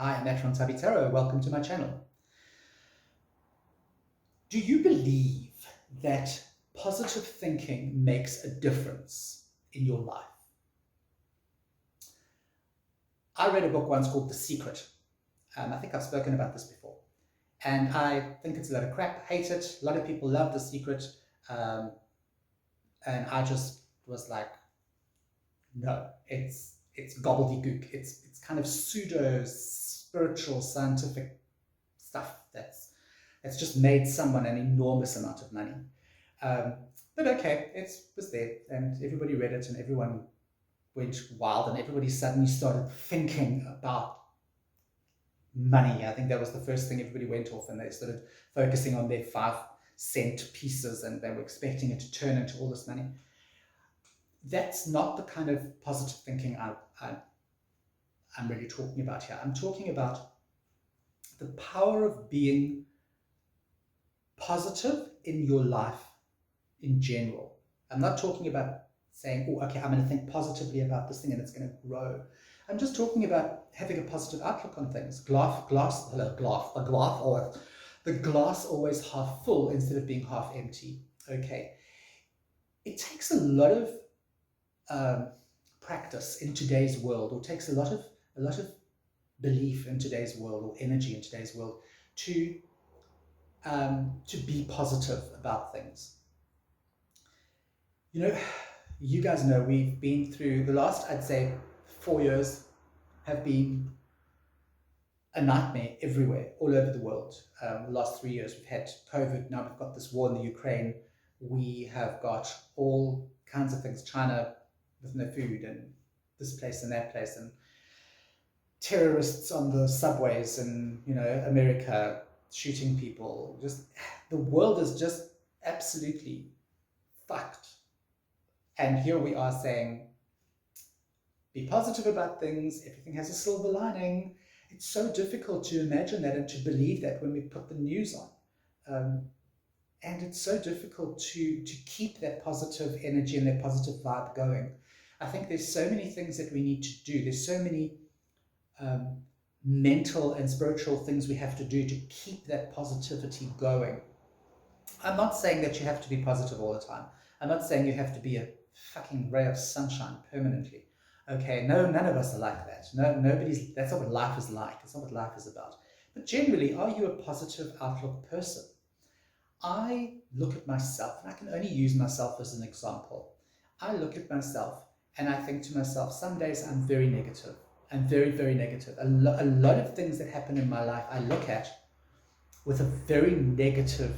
Hi, I'm Etron Tabitero. Welcome to my channel. Do you believe that positive thinking makes a difference in your life? I read a book once called The Secret. I think I've spoken about this before. And I think it's a lot of crap, hate it. A lot of people love The Secret. Um, and I just was like, no, it's gobbledygook. It's kind of pseudo spiritual scientific stuff that's just made someone an enormous amount of money. Um, but okay, it was there, and everybody read it, and everyone went wild, and everybody suddenly started thinking about money. I think that was the first thing everybody went off, and they started focusing on their 5-cent pieces, and they were expecting it to turn into all this money. That's not the kind of positive thinking I'm really talking about here. I'm talking about the power of being positive in your life in general. I'm not talking about saying, oh, okay, I'm going to think positively about this thing and it's going to grow. I'm just talking about having a positive outlook on things. The glass always half full instead of being half empty. Okay. It takes a lot of practice in today's world, or takes a lot of belief in today's world, or energy in today's world, to be positive about things. You know, you guys know we've been through the last, I'd say, 4 years have been a nightmare everywhere, all over the world. The last 3 years we've had COVID, now we've got this war in the Ukraine, we have got all kinds of things, China with no food, and this place and that place, and terrorists on the subways, and America shooting people. Just the world is just absolutely fucked. And here we are saying, be positive about things, everything has a silver lining. It's so difficult to imagine that and to believe that when we put the news on. And it's so difficult to keep that positive energy and that positive vibe going. I think there's so many things that we need to do. There's so many mental and spiritual things we have to do to keep that positivity going. I'm not saying that you have to be positive all the time. I'm not saying you have to be a fucking ray of sunshine permanently. Okay, no, none of us are like that. No, nobody's. That's not what life is like. It's not what life is about. But generally, are you a positive outlook person? I look at myself, and I can only use myself as an example. I look at myself, and I think to myself, some days I'm very negative. I'm very, very negative. A lot of things that happen in my life, I look at with a very negative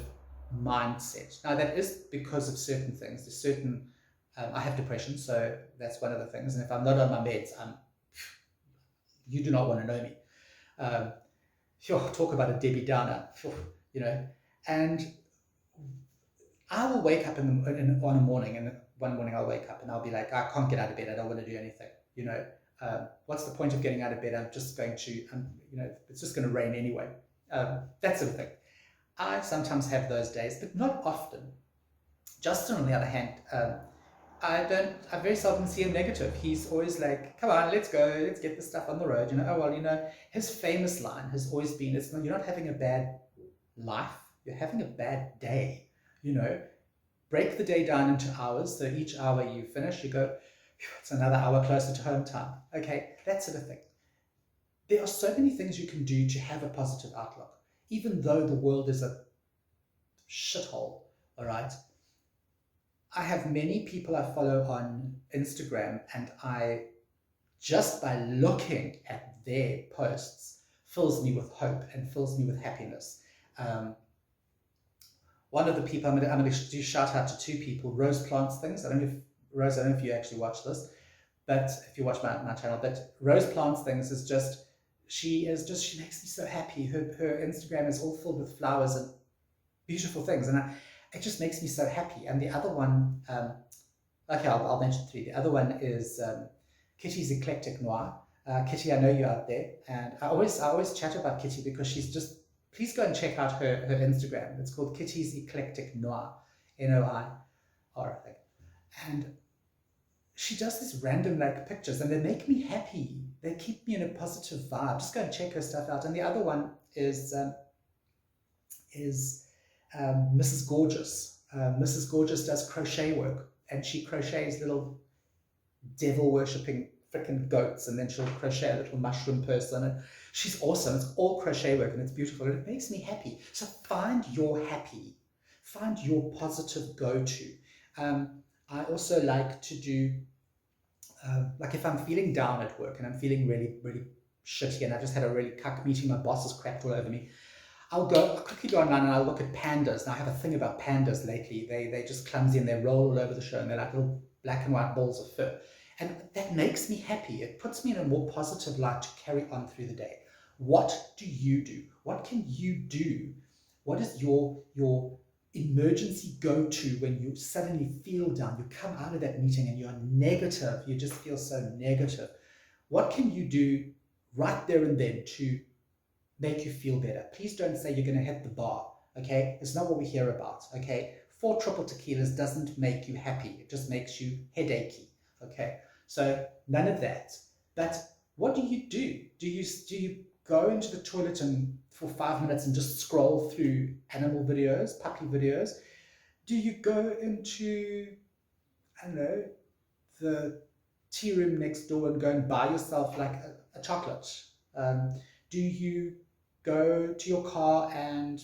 mindset. Now, that is because of certain things. There's certain, I have depression, so that's one of the things. And if I'm not on my meds, you do not want to know me. Talk about a Debbie Downer, and I will wake up on a morning, and one morning I'll wake up and I'll be like, I can't get out of bed. I don't want to do anything. What's the point of getting out of bed? I'm just going to, it's just going to rain anyway. That sort of thing. I sometimes have those days, but not often. Justin, on the other hand, I very seldom see him negative. He's always like, come on, let's go, let's get this stuff on the road. His famous line has always been, you're not having a bad life, you're having a bad day. Break the day down into hours. So each hour you finish, you go, it's another hour closer to home time. Okay, that sort of thing. There are so many things you can do to have a positive outlook, even though the world is a shithole, all right? I have many people I follow on Instagram, and just by looking at their posts, fills me with hope and fills me with happiness. One of the people, I'm going to do shout out to 2 people. Rose Plants Things. I don't know if you actually watch this, but if you watch my channel, but Rose Plants Things is just, she makes me so happy. Her Instagram is all filled with flowers and beautiful things, and it just makes me so happy. And the other one, okay, I'll mention 3. The other one is Kitty's Eclectic Noir. Kitty, I know you're out there, and I always chat about Kitty because she's just, please go and check out her Instagram. It's called Kitty's Eclectic Noir, Noir, I think. And she does these random like pictures and they make me happy. They keep me in a positive vibe. Just go and check her stuff out. And the other one is Mrs. Gorgeous. Mrs. Gorgeous does crochet work, and she crochets little devil worshipping freaking goats, and then she'll crochet a little mushroom person. And she's awesome. It's all crochet work and it's beautiful and it makes me happy. So find your happy, find your positive go-to. I also like to do, like if I'm feeling down at work and I'm feeling really, really shitty and I just had a really cuck meeting, my boss has crapped all over me, I'll quickly go online and I'll look at pandas. Now I have a thing about pandas lately. They're just clumsy and they roll all over the show and they're like little black and white balls of fur. And that makes me happy. It puts me in a more positive light to carry on through the day. What do you do? What can you do? What is your emergency go-to when you suddenly feel down? You come out of that meeting and you're negative. You just feel so negative. What can you do right there and then to make you feel better? Please don't say you're going to hit the bar, okay? It's not what we hear about, okay? 4 triple tequilas doesn't make you happy. It just makes you headachy, okay? So none of that. But what do you do? Do you go into the toilet and for 5 minutes and just scroll through animal videos, puppy videos? Do you go into, I don't know, the tea room next door and go and buy yourself like a chocolate? Do you go to your car and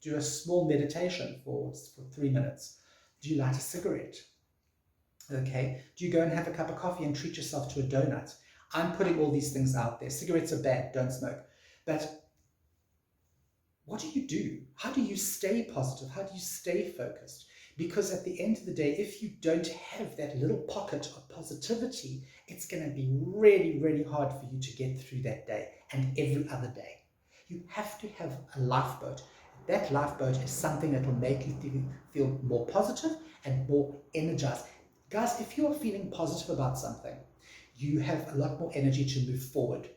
do a small meditation for 3 minutes? Do you light a cigarette? Okay. Do you go and have a cup of coffee and treat yourself to a donut? I'm putting all these things out there. Cigarettes are bad, don't smoke. But what do you do? How do you stay positive? How do you stay focused? Because at the end of the day, if you don't have that little pocket of positivity, it's going to be really, really hard for you to get through that day and every other day. You have to have a lifeboat. That lifeboat is something that will make you feel more positive and more energized. Guys, if you are feeling positive about something, you have a lot more energy to move forward.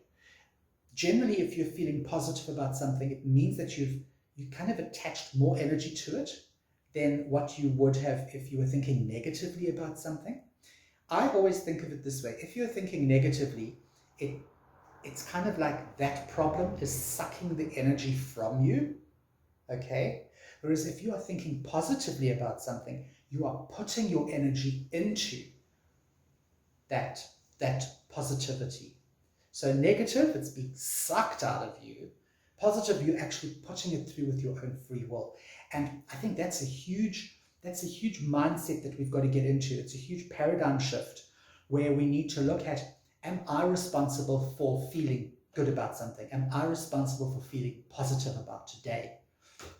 Generally, if you're feeling positive about something, it means that you kind of attached more energy to it than what you would have if you were thinking negatively about something. I always think of it this way. If you're thinking negatively, it's kind of like that problem is sucking the energy from you, okay? Whereas if you are thinking positively about something, you are putting your energy into that positivity. So negative, it's being sucked out of you. Positive, you're actually putting it through with your own free will. And I think that's a huge mindset that we've got to get into. It's a huge paradigm shift where we need to look at, am I responsible for feeling good about something? Am I responsible for feeling positive about today?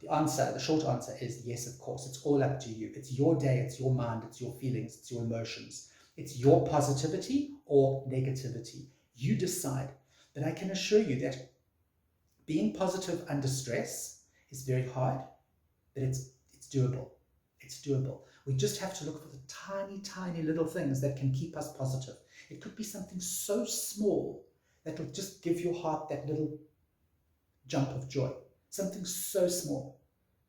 The short answer is yes, of course. It's all up to you. It's your day, it's your mind, it's your feelings, it's your emotions. It's your positivity or negativity. You decide. But I can assure you that being positive under stress is very hard, but it's doable. It's doable. We just have to look for the tiny, tiny little things that can keep us positive. It could be something so small that will just give your heart that little jump of joy. Something so small.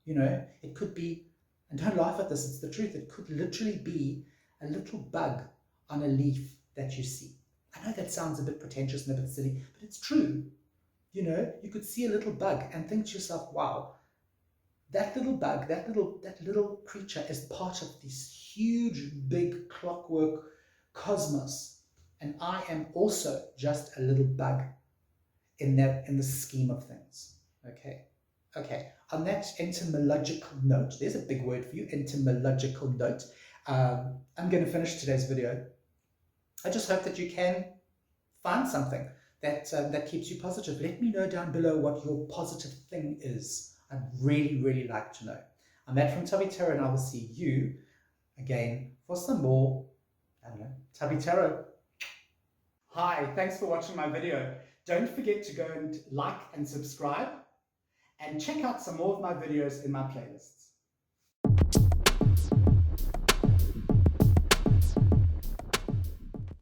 You know, it could be, and don't laugh at this, it's the truth, it could literally be a little bug on a leaf that you see. I know that sounds a bit pretentious and a bit silly, but it's true. You know, you could see a little bug and think to yourself, wow, that little bug, that little creature is part of this huge, big clockwork cosmos. And I am also just a little bug in the scheme of things. Okay. On that etymological note, there's a big word for you, etymological note. I'm going to finish today's video. I just hope that you can find something that keeps you positive. Let me know down below what your positive thing is. I'd really, really like to know. I'm Matt from Tubby Tarot, and I will see you again for some more, I don't know, Tubby Tarot. Hi, thanks for watching my video. Don't forget to go and like and subscribe, and check out some more of my videos in my playlists.